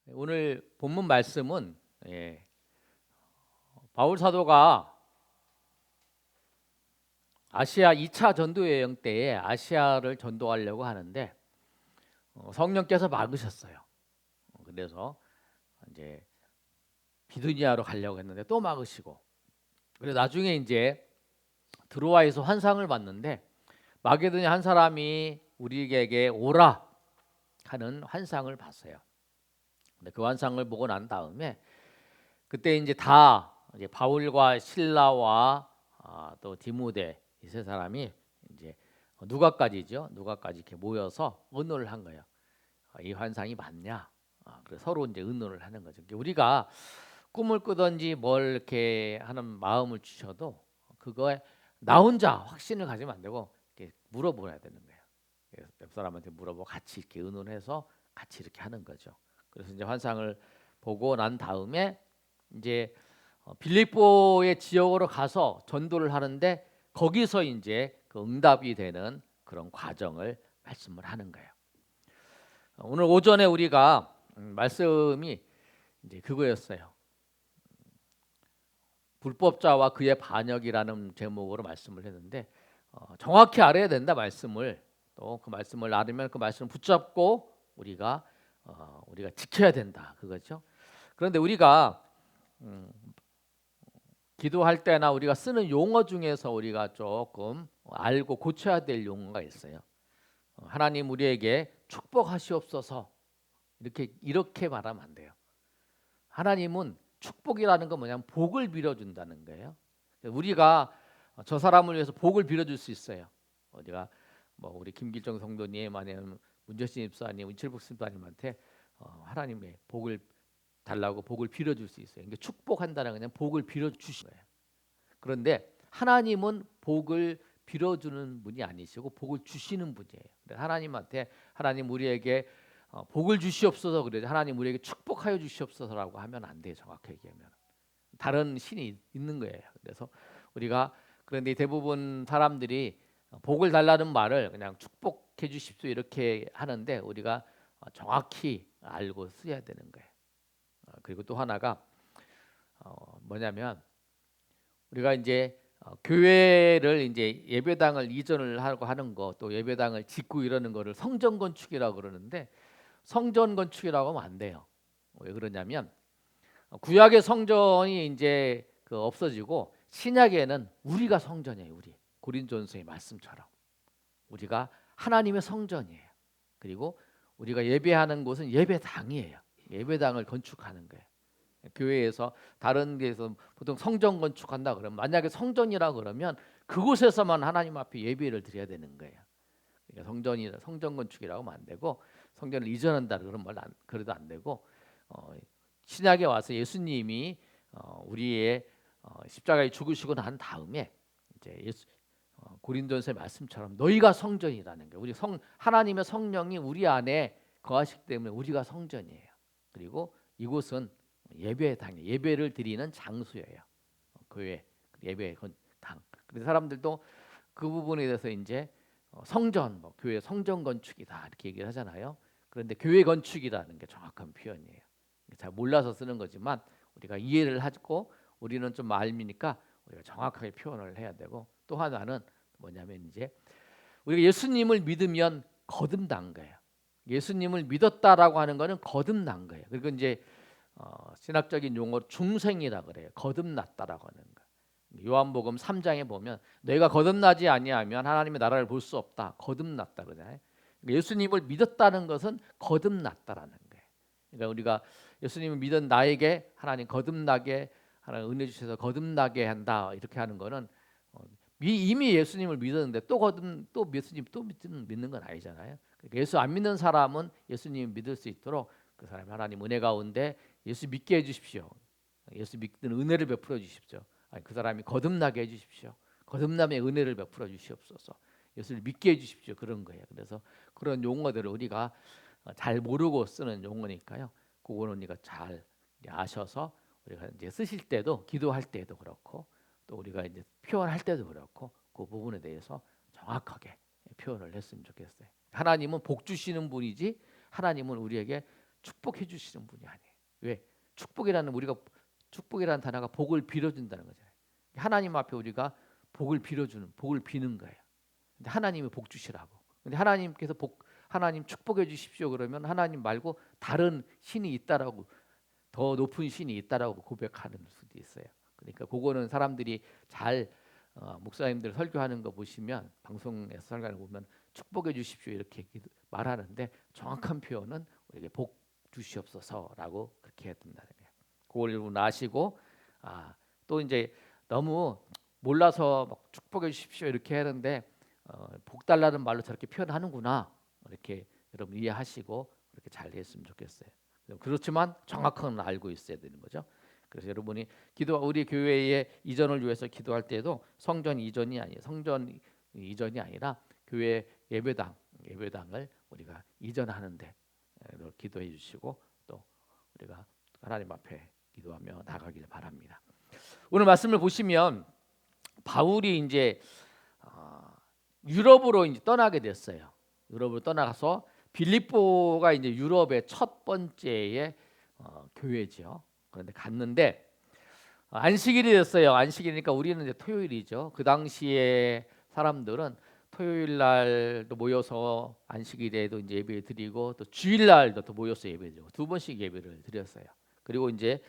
오늘 본문 말씀은 바울 사도가 아시아 2차 전도 여행 때에 아시아를 전도하려고 하는데 성령께서 막으셨어요. 그래서 이제 비두니아로 가려고 했는데 또 막으시고, 그래서 나중에 이제 드로아에서 환상을 봤는데 마게도냐 한 사람이 우리에게 오라 하는 환상을 봤어요. 근데 그 환상을 보고 난 다음에 그때 이제 이제 바울과 실라와 또 디모데 이 세 사람이 이제 누가까지 이렇게 모여서 의논을 한 거예요. 이 환상이 맞냐? 그래서 서로 이제 의논을 하는 거죠. 그러니까 우리가 꿈을 꾸든지 뭘 이렇게 하는 마음을 주셔도 그거에 나 혼자 확신을 가지면 안 되고 이렇게 물어보야 되는 거예요. 옆 사람한테 물어보고 같이 이렇게 의논해서 같이 이렇게 하는 거죠. 그래서 이제 환상을 보고 난 다음에 이제 빌립보의 지역으로 가서 전도를 하는데 거기서 이제 그 응답이 되는 그런 과정을 말씀을 하는 거예요. 오늘 오전에 우리가 말씀이 이제 그거였어요. 불법자와 그의 반역이라는 제목으로 말씀을 했는데 정확히 알아야 된다 말씀을, 또 그 말씀을 알으면 그 말씀을 붙잡고 우리가 지켜야 된다 그거죠. 그런데 우리가 기도할 때나 우리가 쓰는 용어 중에서 우리가 조금 알고 고쳐야 될 용어가 있어요. 하나님 우리에게 축복하시옵소서 이렇게 말하면 안 돼요. 하나님은 축복이라는 건 뭐냐면 복을 빌어준다는 거예요. 우리가 저 사람을 위해서 복을 빌어줄 수 있어요. 우리가 우리 김길정 성도님 아니면 문재신 집사님, 이철복 집사님한테 하나님의 복을 달라고 복을 빌어줄 수 있어요. 그러니까 축복한다는 건 그냥 복을 빌어주신 거예요. 그런데 하나님은 복을 빌어주는 분이 아니시고 복을 주시는 분이에요. 하나님한테 하나님 우리에게 복을 주시옵소서, 그래서 하나님 우리에게 축복하여 주시옵소서라고 하면 안 돼요. 정확히 얘기하면 다른 신이 있는 거예요. 그래서 우리가, 그런데 대부분 사람들이 복을 달라는 말을 그냥 축복해 주십시오 이렇게 하는데 우리가 정확히 알고 써야 되는 거예요. 그리고 또 하나가 뭐냐면 우리가 이제 교회를 이제 예배당을 이전을 하고 하는 거, 또 예배당을 짓고 이러는 거를 성전 건축이라고 그러는데 성전 건축이라고 하면 안 돼요. 왜 그러냐면 구약의 성전이 이제 없어지고 신약에는 우리가 성전이에요. 우리 고린도전서의 말씀처럼 우리가 하나님의 성전이에요. 그리고 우리가 예배하는 곳은 예배당이에요. 예배당을 건축하는 거예요. 교회에서 다른 데에서 보통 성전 건축한다 그러면 만약에 성전이라 그러면 그곳에서만 하나님 앞에 예배를 드려야 되는 거예요. 그러니까 성전 건축이라고 하면 안 되고 성전을 이전한다 그런 말 그래도 안 되고 신약에 와서 예수님이 우리의 십자가에 죽으시고 난 다음에 이제 고린도전서의 말씀처럼 너희가 성전이라는 거예요. 하나님의 성령이 우리 안에 거하시기 때문에 우리가 성전이에요. 그리고 이곳은 예배를 드리는 장소예요. 교회 당. 그래서 사람들도 그 부분에 대해서 이제 성전, 교회 성전 건축이다 이렇게 얘기를 하잖아요. 그런데 교회 건축이라는 게 정확한 표현이에요. 잘 몰라서 쓰는 거지만 우리가 이해를 하고 우리는 좀 알미니까 우리가 정확하게 표현을 해야 되고, 또 하나는 뭐냐면 이제 우리가 예수님을 믿으면 거듭난 거예요. 예수님을 믿었다라고 하는 거는 거듭난 거예요. 그리고 이제 신학적인 용어로 중생이라 그래요. 거듭났다라고 하는 거. 요한복음 3장에 보면 너희가 거듭나지 아니하면 하나님의 나라를 볼 수 없다. 거듭났다 그러잖아요. 그러니까 예수님을 믿었다는 것은 거듭났다라는 거예요. 그러니까 우리가 예수님을 믿은 나에게 하나님 거듭나게, 하나님 은혜 주셔서 거듭나게 한다 이렇게 하는 거는 이미 예수님을 믿었는데 또 예수님 또 믿는 건 아니잖아요. 그러니까 예수 안 믿는 사람은 예수님 믿을 수 있도록 그 사람 하나님 은혜 가운데 예수 믿게 해주십시오. 예수 믿는 은혜를 베풀어 주십시오. 그 사람이 거듭나게 해주십시오. 거듭남의 은혜를 베풀어 주시옵소서. 예수를 믿게 해주십시오. 그런 거예요. 그래서 그런 용어들을 우리가 잘 모르고 쓰는 용어니까요. 그거는 우리가 잘 아셔서 우리가 이제 쓰실 때도, 기도할 때도 그렇고 또 우리가 이제 표현할 때도 그렇고 그 부분에 대해서 정확하게 표현을 했으면 좋겠어요. 하나님은 복 주시는 분이지 하나님은 우리에게 축복해 주시는 분이 아니에요. 왜? 축복이라는 단어가 복을 빌어준다는 거잖아요. 하나님 앞에 우리가 복을 비는 거예요. 근데 하나님이 복 주시라고. 근데 하나님께서 하나님 축복해 주십시오 그러면 하나님 말고 다른 신이 있다라고, 더 높은 신이 있다라고 고백하는 수도 있어요. 그러니까 그거는 사람들이 잘 목사님들 설교하는 거 보시면, 방송에서 설교하는 거 보면 축복해 주십시오 이렇게 말하는데, 정확한 표현은 우리에게 복 주시옵소서라고 그렇게 해야 된다는 거예요. 그걸 여러분 아시고, 또 이제 너무 몰라서 막 축복해 주십시오 이렇게 하는데 복 달라는 말로 저렇게 표현하는구나, 이렇게 여러분 이해하시고 그렇게 잘 했으면 좋겠어요. 그렇지만 정확한 건 알고 있어야 되는 거죠. 그래서 여러분이 우리 교회의 이전을 위해서 기도할 때도 성전 이전이 아니라 교회 예배당을 우리가 이전하는데 기도해 주시고, 또 우리가 하나님 앞에 기도하며 나가길 바랍니다. 오늘 말씀을 보시면 바울이 이제 유럽으로 이제 떠나게 됐어요. 유럽으로 떠나가서 빌립보가 이제 유럽의 첫 번째의 교회죠. 그런데 갔는데 안식일이 됐어요. 안식일이니까 우리는 이제 토요일이죠. 그 당시에 사람들은 토요일 날도 모여서 안식일에도 이제 예배 드리고, 또 주일 날도 또 모여서 예배 드리고, 두 번씩 예배를 드렸어요. 그리고 이제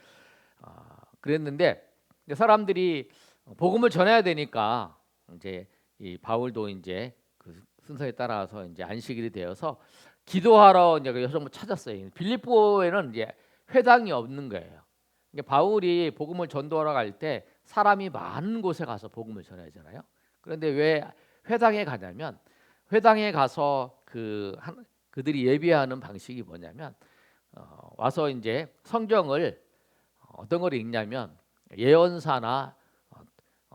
그랬는데 사람들이 복음을 전해야 되니까 이제 이 바울도 이제 그 순서에 따라서 이제 안식일이 되어서 기도하러 이제 여성을 찾았어요. 빌립보에는 이제 회당이 없는 거예요. 그러니까 바울이 복음을 전도하러 갈 때 사람이 많은 곳에 가서 복음을 전하잖아요. 그런데 왜 회당에 가냐면, 회당에 가서 그들이 예배하는 방식이 뭐냐면 와서 이제 성경을 어떤 걸 읽냐면 예언사나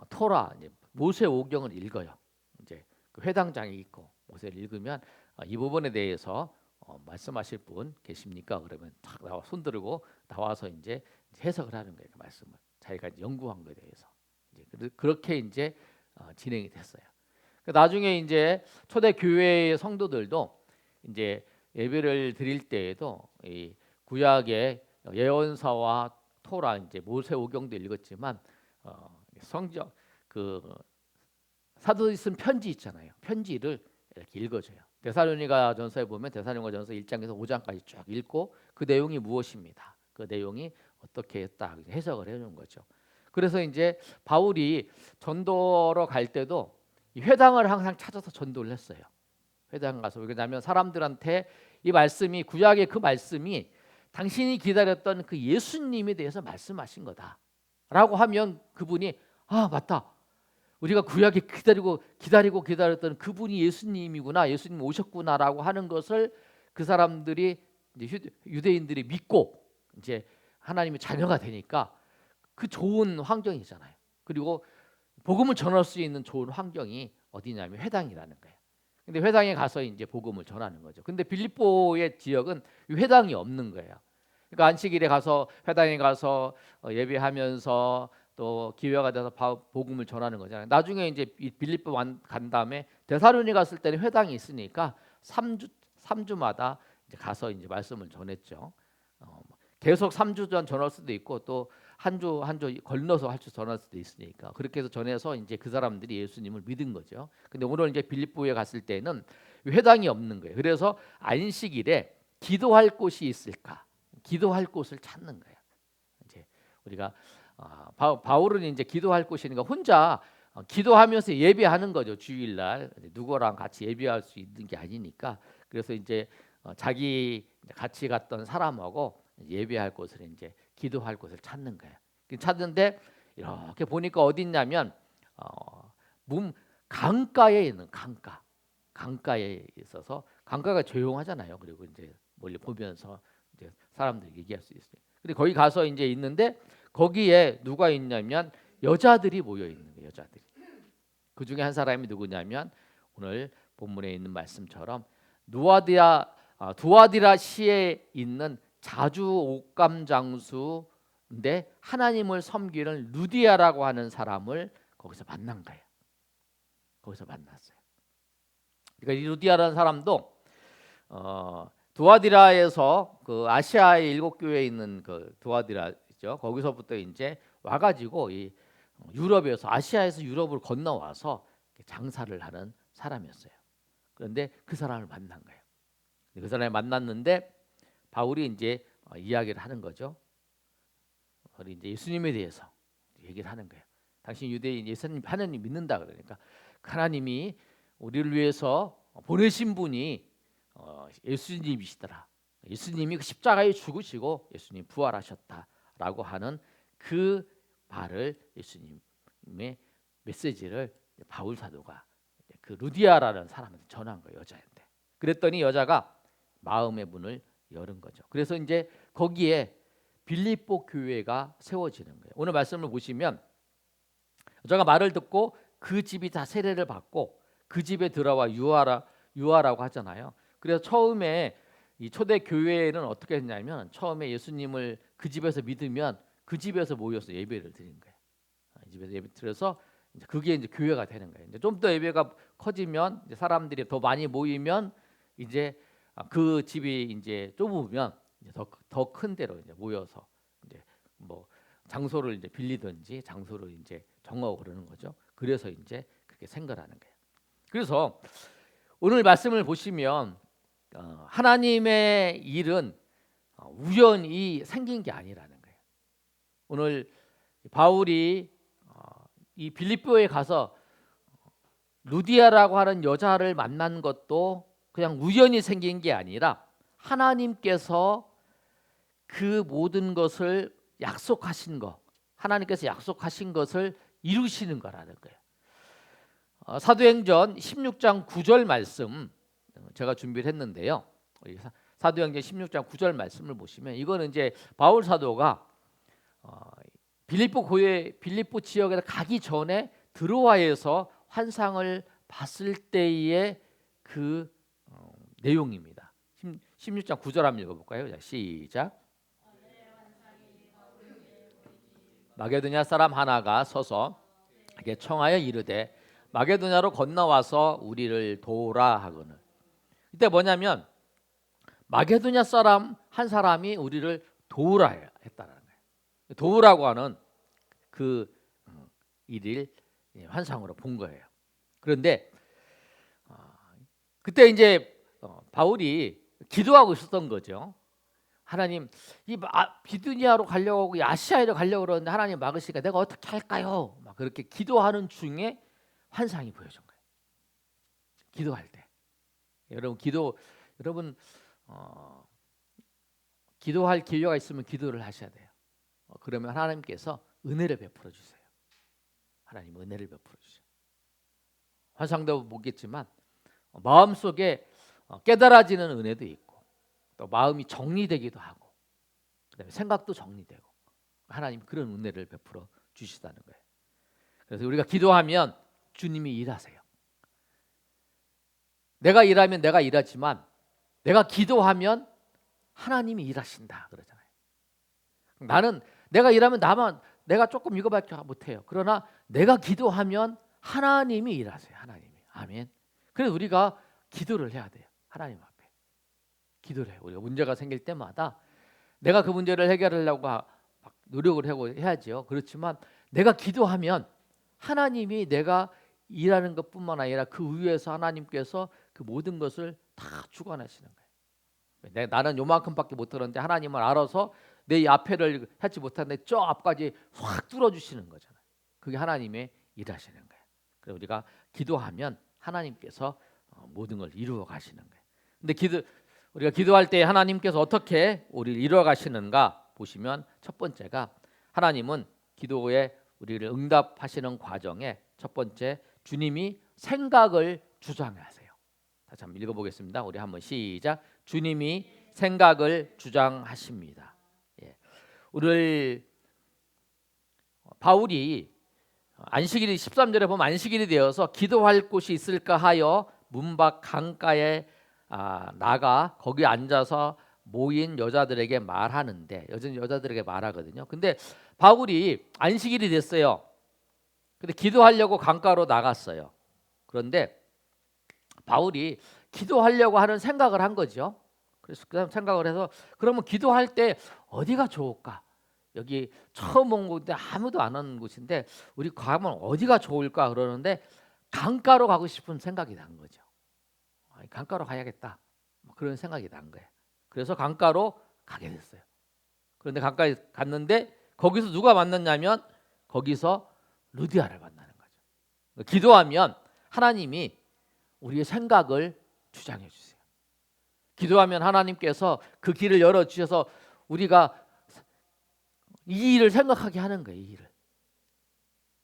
토라, 이제 모세오경을 읽어요. 이제 그 회당장이 있고 모세를 읽으면 이 부분에 대해서 말씀하실 분 계십니까? 그러면 탁 나와 손 들고 나와서 이제 해석을 하는 거예요. 그 말씀을 자기가 이제 연구한 거에 대해서 이제 그렇게 이제 진행이 됐어요. 나중에 이제 초대 교회의 성도들도 이제 예배를 드릴 때에도 이 구약의 예언서와 토라, 이제 모세오경도 읽었지만 성경 그 사도들이 쓴 편지 있잖아요. 편지를 이렇게 읽어줘요. 데살로니가전서에 보면 데살로니가전서 1장에서 5장까지 쭉 읽고 그 내용이 무엇입니다. 그 내용이 어떻게 했다 해석을 해주는 거죠. 그래서 이제 바울이 전도로 갈 때도 이 회당을 항상 찾아서 전도를 했어요. 회당 가서. 왜냐하면 사람들한테 이 말씀이, 구약의 그 말씀이 당신이 기다렸던 그 예수님에 대해서 말씀하신 거다라고 하면 그분이 맞다, 우리가 구약에 기다렸던 그분이 예수님이구나, 예수님 오셨구나라고 하는 것을 그 사람들이 이제 유대인들이 믿고 이제 하나님의 자녀가 되니까 그 좋은 환경이잖아요. 그리고 복음을 전할 수 있는 좋은 환경이 어디냐면 회당이라는 거예요. 근데 회당에 가서 이제 복음을 전하는 거죠. 근데 빌립보의 지역은 회당이 없는 거예요. 그러니까 안식일에 가서 회당에 가서 예배하면서 또 기회가 돼서 복음을 전하는 거잖아요. 나중에 이제 빌립보 간 다음에 데살로니 갔을 때는 회당이 있으니까 3주마다 이제 가서 이제 말씀을 전했죠. 계속 3주 전할 수도 있고, 또 한 주 건너서 할 수 전할 수도 있으니까 그렇게 해서 전해서 이제 그 사람들이 예수님을 믿은 거죠. 근데 오늘 이제 빌립보에 갔을 때는 회당이 없는 거예요. 그래서 안식일에 기도할 곳이 있을까? 기도할 곳을 찾는 거예요. 이제 우리가 바울은 이제 기도할 곳이니까 혼자 기도하면서 예배하는 거죠. 주일날 누구랑 같이 예배할 수 있는 게 아니니까. 그래서 이제 자기 같이 갔던 사람하고 예배할 곳을, 이제 기도할 곳을 찾는 거예요. 찾는데 이렇게 보니까 어디 있냐면 강가에 있는 강가에 있어서, 강가가 조용하잖아요. 그리고 이제 멀리 보면서 이제 사람들이 얘기할 수 있어요. 근데 거기 가서 이제 있는데 거기에 누가 있냐면 여자들이 모여 있는 거예요. 여자들이. 그 중에 한 사람이 누구냐면 오늘 본문에 있는 말씀처럼 두아디라 시에 있는 자주 옷감 장수인데 하나님을 섬기는 루디아라고 하는 사람을 거기서 만난 거예요. 거기서 만났어요. 그러니까 이 루디아라는 사람도 두아디라에서 그 아시아의 7교회에 있는 그 두아디라죠. 거기서부터 이제 와가지고 이 유럽에서 아시아에서 유럽을 건너와서 장사를 하는 사람이었어요. 그런데 그 사람을 만난 거예요. 그 사람을 만났는데 바울이 이제 이야기를 하는 거죠. 우리 이제 예수님에 대해서 얘기를 하는 거예요. 당신 유대인 예수님 하나님 믿는다 그러니까 하나님이 우리를 위해서 보내신 분이 예수님이시더라. 예수님이 그 십자가에 죽으시고 예수님 부활하셨다라고 하는 그 말을 예수님의 메시지를 바울 사도가 그 루디아라는 사람한테 전한 거예요. 여자한테. 그랬더니 여자가 마음의 문을 열은 거죠. 그래서 이제 거기에 빌립보 교회가 세워지는 거예요. 오늘 말씀을 보시면 여자가 말을 듣고 그 집이 다 세례를 받고 그 집에 들어와 유하라고 하잖아요. 그래서 처음에 이 초대 교회는 어떻게 했냐면 처음에 예수님을 그 집에서 믿으면 그 집에서 모여서 예배를 드린 거예요. 이 집에서 예배 드려서 이제 그게 이제 교회가 되는 거예요. 이제 좀 더 예배가 커지면 이제 사람들이 더 많이 모이면 이제 그 집이 이제 좁으면 이제 더 큰 데로 이제 모여서 이제 뭐 장소를 이제 빌리든지 장소를 이제 정하고 그러는 거죠. 그래서 이제 그렇게 생각하는 거예요. 그래서 오늘 말씀을 보시면 하나님의 일은 우연히 생긴 게 아니라는 거예요. 오늘 바울이 이 빌립보에 가서 루디아라고 하는 여자를 만난 것도 그냥 우연히 생긴 게 아니라 하나님께서 그 모든 것을 약속하신 거, 하나님께서 약속하신 것을 이루시는 거라는 거예요. 사도행전 16장 9절 말씀 제가 준비를 했는데요. 사도행전 16장 9절 말씀을 보시면 이거는 이제 바울 사도가 빌립보 지역에 가기 전에 드로아에서 환상을 봤을 때의 그 내용입니다. 16장 9절 한번 읽어볼까요? 자, 시작. 마게도냐 사람 하나가 서서 그게 청하여 이르되 마게도냐로 건너와서 우리를 도우라 하거늘. 이때 뭐냐면 마게도냐 사람 한 사람이 우리를 도우라 했다는 거예요. 도우라고 하는 그 일을 환상으로 본 거예요. 그런데 그때 이제 바울이 기도하고 있었던 거죠. 하나님, 이 비두니아로 가려고 하고 아시아로 가려고 그러는데 하나님 막으시니까 내가 어떻게 할까요? 막 그렇게 기도하는 중에 환상이 보여준 거예요. 기도할 때, 여러분 기도할 기회가 있으면 기도를 하셔야 돼요. 그러면 하나님께서 은혜를 베풀어 주세요. 하나님 은혜를 베풀어 주세요. 환상도 보겠지만 마음속에 깨달아지는 은혜도 있고 또 마음이 정리되기도 하고 그다음에 생각도 정리되고 하나님 그런 은혜를 베풀어 주시다는 거예요. 그래서 우리가 기도하면 주님이 일하세요. 내가 일하면 내가 일하지만 내가 기도하면 하나님이 일하신다 그러잖아요. 나는 내가 일하면 내가 조금 이거밖에 못해요. 그러나 내가 기도하면 하나님이 일하세요. 하나님이. 아멘. 그래서 우리가 기도를 해야 돼요. 하나님 앞에 기도를 해요. 우리가 문제가 생길 때마다 내가 그 문제를 해결하려고 노력을 하고 해야죠. 그렇지만 내가 기도하면 하나님이 내가 일하는 것뿐만 아니라 그 위에서 하나님께서 그 모든 것을 다 주관하시는 거예요. 나는 요만큼밖에 못 들었는데 하나님은 알아서 내 앞에를 하지 못하는데 저 앞까지 확 뚫어주시는 거잖아요. 그게 하나님의 일하시는 거예요. 그래서 우리가 기도하면 하나님께서 모든 걸 이루어 가시는 거예요. 근데 우리가 기도할 때 하나님께서 어떻게 우리를 이루어 가시는가 보시면 첫 번째가 하나님은 기도에 우리를 응답하시는 과정에 첫 번째 주님이 생각을 주장하세요. 다시 한번 읽어보겠습니다. 우리 한번 시작. 주님이 생각을 주장하십니다. 예. 우리 바울이 안식일이 13절에 보면 안식일이 되어서 기도할 곳이 있을까 하여 문밖 강가에 나가 거기 앉아서 모인 여자들에게 말하는데 여자들에게 말하거든요. 근데 바울이 안식일이 됐어요. 근데 기도하려고 강가로 나갔어요. 그런데 바울이 기도하려고 하는 생각을 한 거죠. 그래서 그 다음 생각을 해서 그러면 기도할 때 어디가 좋을까? 여기 처음 온 곳인데 아무도 안 오는 곳인데 우리 가면 어디가 좋을까 그러는데 강가로 가고 싶은 생각이 난 거죠. 강가로 가야겠다. 그런 생각이 난 거예요. 그래서 강가로 가게 됐어요. 그런데 강가에 갔는데 거기서 누가 만났냐면 거기서 루디아를 만나는 거죠. 기도하면 하나님이 우리의 생각을 주장해 주세요. 기도하면 하나님께서 그 길을 열어 주셔서 우리가 이 일을 생각하게 하는 거예요. 이 일을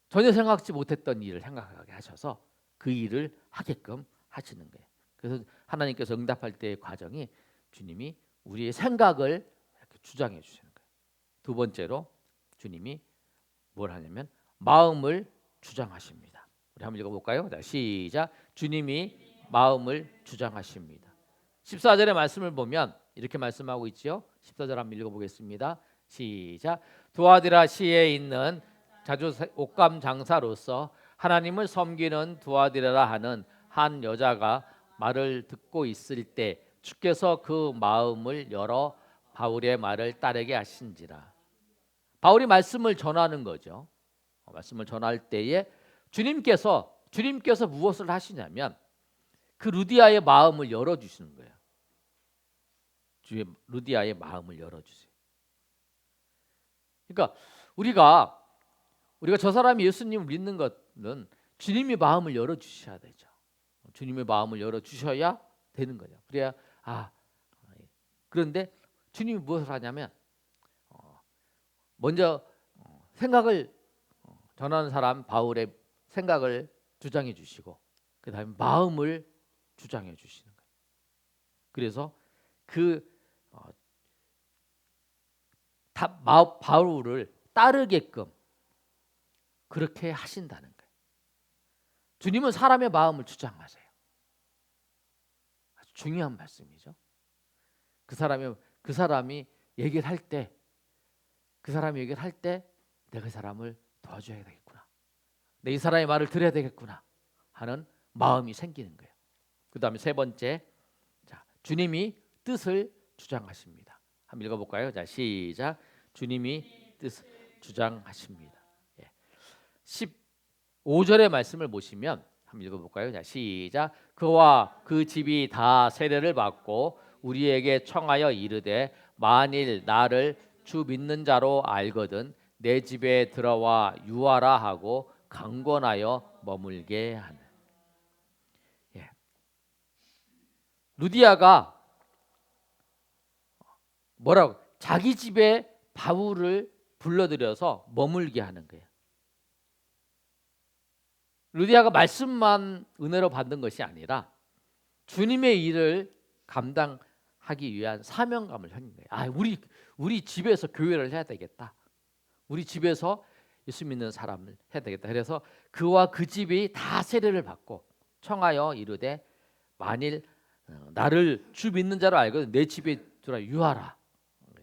전혀 생각지 못했던 일을 생각하게 하셔서 그 일을 하게끔 하시는 거예요. 그래서 하나님께서 응답할 때의 과정이 주님이 우리의 생각을 이렇게 주장해 주시는 거예요. 두 번째로 주님이 뭘 하냐면 마음을 주장하십니다. 우리 한번 읽어볼까요? 자, 시작. 주님이 마음을 주장하십니다. 14절의 말씀을 보면 이렇게 말씀하고 있지요. 14절 한번 읽어보겠습니다. 시작. 두아디라시에 있는 자주 옷감 장사로서 하나님을 섬기는 두아디라라 하는 한 여자가 말을 듣고 있을 때 주께서 그 마음을 열어 바울의 말을 따르게 하신지라. 바울이 말씀을 전하는 거죠. 말씀을 전할 때에 주님께서 무엇을 하시냐면 그 루디아의 마음을 열어주시는 거예요. 루디아의 마음을 열어주세요. 그러니까 우리가 저 사람이 예수님을 믿는 것은 주님이 마음을 열어주셔야 되죠. 주님의 마음을 열어주셔야 되는 거죠. 그래야 그런데 주님이 무엇을 하냐면 먼저 생각을 전하는 사람 바울의 생각을 주장해 주시고 그 다음에 마음을 주장해 주시는 거예요. 그래서 바울을 따르게끔 그렇게 하신다는 거예요. 주님은 사람의 마음을 주장하세요. 아주 중요한 말씀이죠. 그 사람이 얘기를 할 때 내가 그 사람을 도와줘야 되겠구나. 내 이 사람의 말을 들어야 되겠구나 하는 마음이 생기는 거예요. 그 다음에 세 번째, 자, 주님이 뜻을 주장하십니다. 한번 읽어볼까요? 자, 시작. 주님이 뜻을 주장하십니다. 15절의 말씀을 보시면 한번 읽어볼까요? 자, 시작. 그와 그 집이 다 세례를 받고 우리에게 청하여 이르되 만일 나를 주 믿는 자로 알거든 내 집에 들어와 유하라 하고 강권하여 머물게 하는. 루디아가 뭐라고 자기 집에 바울을 불러들여서 머물게 하는 거예요. 루디아가 말씀만 은혜로 받는 것이 아니라 주님의 일을 감당하기 위한 사명감을 형인 거예요. 우리 집에서 교회를 해야 되겠다. 우리 집에서 예수 믿는 사람을 해야 되겠다. 그래서 그와 그 집이 다 세례를 받고 청하여 이르되 만일 나를 주 믿는 자로 알거든 내 집에 들어와 유하라.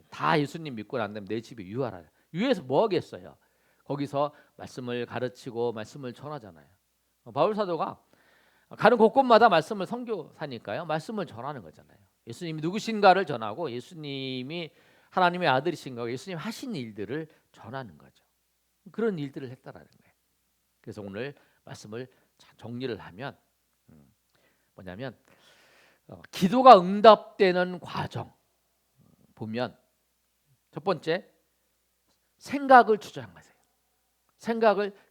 다 예수님 믿고 난 다음에 내 집에 유하라. 유해서 뭐 하겠어요? 거기서 말씀을 가르치고 말씀을 전하잖아요. 바울 사도가 가는 곳곳마다 말씀을 선교사니까요. 말씀을 전하는 거잖아요. 예수님이 누구신가를 전하고 예수님이 하나님의 아들이신가, 예수님 하신 일들을 전하는 거죠. 그런 일들을 했다라는 거예요. 그래서 오늘 말씀을 정리를 하면 뭐냐면 기도가 응답되는 과정 보면 첫 번째 생각을 주장하세요.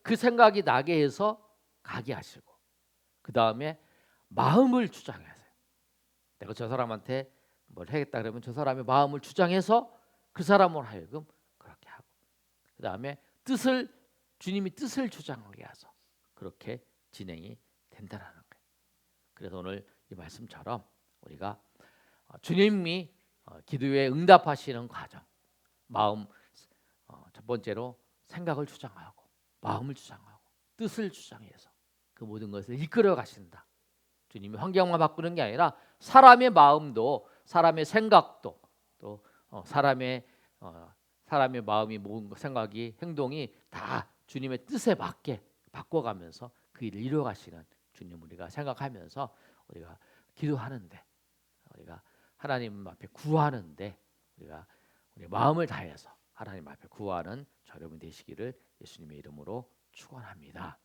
그 생각이 나게 해서 가게 하시고 그 다음에 마음을 주장하세요. 내가 저 사람한테 뭘 하겠다 그러면 저 사람의 마음을 주장해서 그 사람으로 하여금 그렇게 하고 그 다음에 주님이 뜻을 주장하게 해서 그렇게 진행이 된다는 거예요. 그래서 오늘 이 말씀처럼 우리가 주님이 기도에 응답하시는 과정 첫 번째로 생각을 주장하고 마음을 주장하고 뜻을 주장해서 그 모든 것을 이끌어 가신다. 주님이 환경만 바꾸는 게 아니라 사람의 마음도 사람의 생각도 또 사람의 마음이 모든 생각이 행동이 다 주님의 뜻에 맞게 바꿔가면서 그 일을 이루어가시는 주님 우리가 생각하면서 우리가 기도하는데 우리가 하나님 앞에 구하는데 우리가 우리 마음을 다해서 하나님 앞에 구하는 저 여러분 되시기를 예수님의 이름으로 축원합니다.